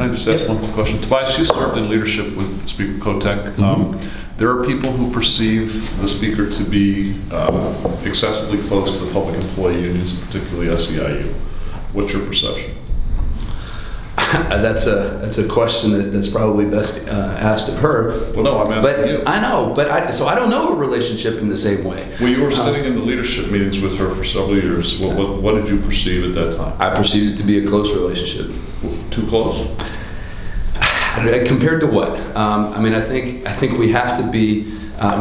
I just ask one quick question? Tobias, you served in leadership with Speaker Kotek. There are people who perceive the speaker to be excessively close to the public employee unions, particularly SEIU. What's your perception? That's a question that's probably best asked of her. Well, no, I'm asking you. I know, but I don't know her relationship in the same way. Well, you were sitting in the leadership meetings with her for several years. What did you perceive at that time? I perceived it to be a close relationship. Too close? Compared to what? I think we have to be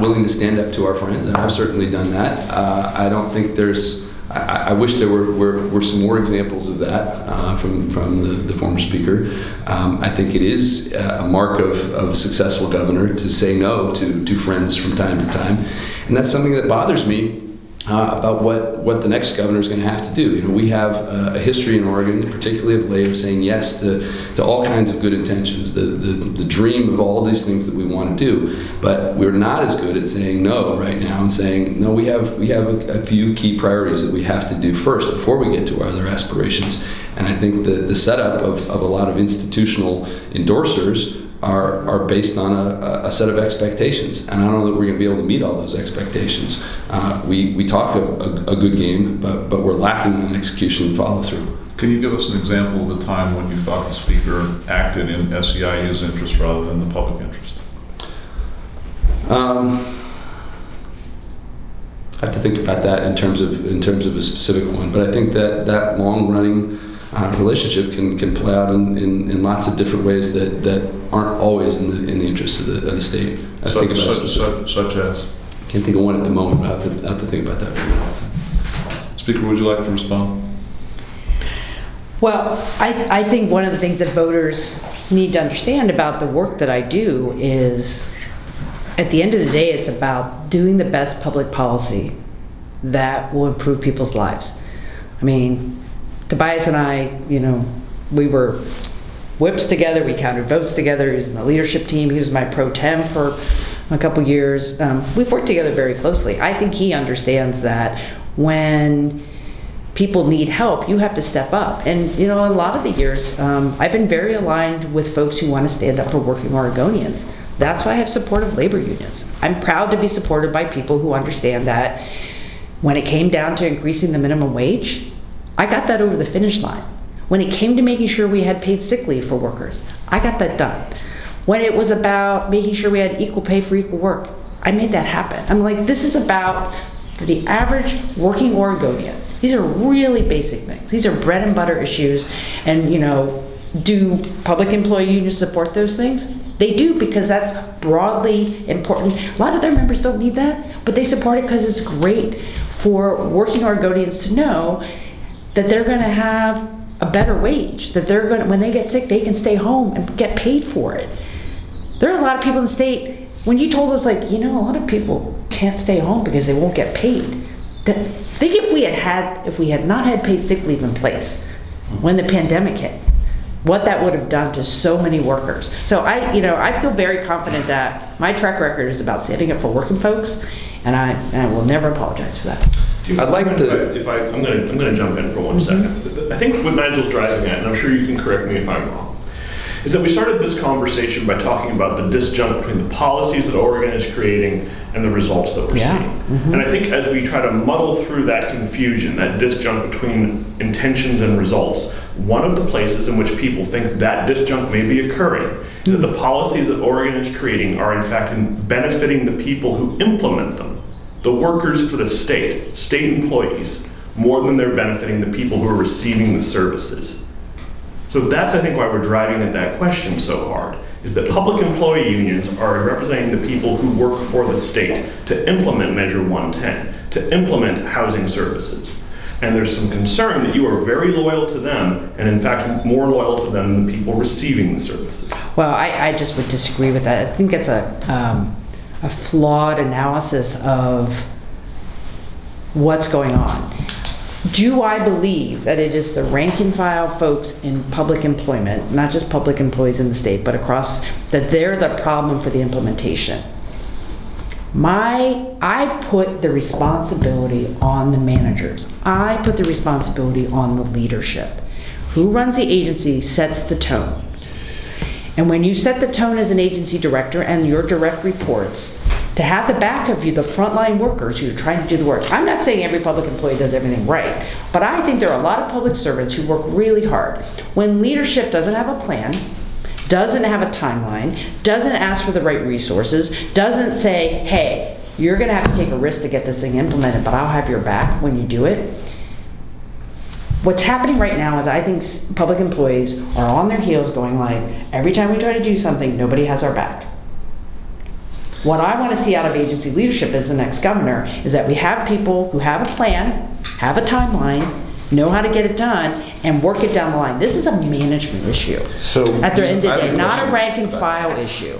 willing to stand up to our friends, and I've certainly done that. I don't think there's. I wish there were some more examples of that from the former speaker. I think it is a mark of a successful governor to say no to friends from time to time, and that's something that bothers me about what the next governor is going to have to do. We have a history in Oregon, particularly of late, of saying yes to all kinds of good intentions, the dream of all these things that we want to do, but we're not as good at saying no right now and saying no. We have a few key priorities that we have to do first before we get to our other aspirations, and I think the setup of a lot of institutional endorsers are based on a set of expectations, and I don't know that we're going to be able to meet all those expectations. We talk a good game, but we're lacking in execution and follow through. Can you give us an example of a time when you thought the speaker acted in SEIU's interest rather than the public interest? I have to think about that in terms of a specific one, but I think that long-running relationship can play out in lots of different ways that aren't always in the interest of the state. Such as? I can't think of one at the moment, but I have to think about that for a minute. Speaker, would you like to respond? Well, I think one of the things that voters need to understand about the work that I do is, at the end of the day, it's about doing the best public policy that will improve people's lives. I mean, Tobias and I, we were whips together, we counted votes together. He was in the leadership team, he was my pro tem for a couple years. We've worked together very closely. I think he understands that when people need help, you have to step up. And a lot of the years, I've been very aligned with folks who want to stand up for working Oregonians. That's why I have support of labor unions. I'm proud to be supported by people who understand that when it came down to increasing the minimum wage, I got that over the finish line. When it came to making sure we had paid sick leave for workers, I got that done. When it was about making sure we had equal pay for equal work, I made that happen. I'm like, this is about the average working Oregonian. These are really basic things. These are bread and butter issues. And do public employee unions support those things? They do, because that's broadly important. A lot of their members don't need that, but they support it because it's great for working Oregonians to know that they're going to have a better wage, that they're going to, when they get sick, they can stay home and get paid for it. There are a lot of people in the state, when you told us, a lot of people can't stay home because they won't get paid. Think if we had not had paid sick leave in place when the pandemic hit, what that would have done to so many workers. So I feel very confident that my track record is about standing up for working folks, and I will never apologize for that. I'd like to. I'm going to jump in for 1 second. I think what Nigel's driving at, and I'm sure you can correct me if I'm wrong, is that we started this conversation by talking about the disjunct between the policies that Oregon is creating and the results that we're seeing. And I think as we try to muddle through that confusion, that disjunct between intentions and results, one of the places in which people think that disjunct may be occurring is that the policies that Oregon is creating are in fact benefiting the people who implement them, the workers for the state employees, more than they're benefiting the people who are receiving the services. So that's, I think, why we're driving at that question so hard, is that public employee unions are representing the people who work for the state to implement Measure 110, to implement housing services. And there's some concern that you are very loyal to them, and in fact more loyal to them than the people receiving the services. Well, I just would disagree with that. I think it's a flawed analysis of what's going on. Do I believe that it is the rank and file folks in public employment, not just public employees in the state, but across, that they're the problem for the implementation? I put the responsibility on the managers. I put the responsibility on the leadership. Who runs the agency sets the tone. And when you set the tone as an agency director and your direct reports, to have the back of you, the frontline workers who are trying to do the work. I'm not saying every public employee does everything right, but I think there are a lot of public servants who work really hard. When leadership doesn't have a plan, doesn't have a timeline, doesn't ask for the right resources, doesn't say, hey, you're gonna have to take a risk to get this thing implemented, but I'll have your back when you do it. What's happening right now is I think public employees are on their heels going like, every time we try to do something, nobody has our back. What I want to see out of agency leadership as the next governor is that we have people who have a plan, have a timeline, know how to get it done, and work it down the line. This is a management issue So at the end of I the have day, a not a question rank and about file issue.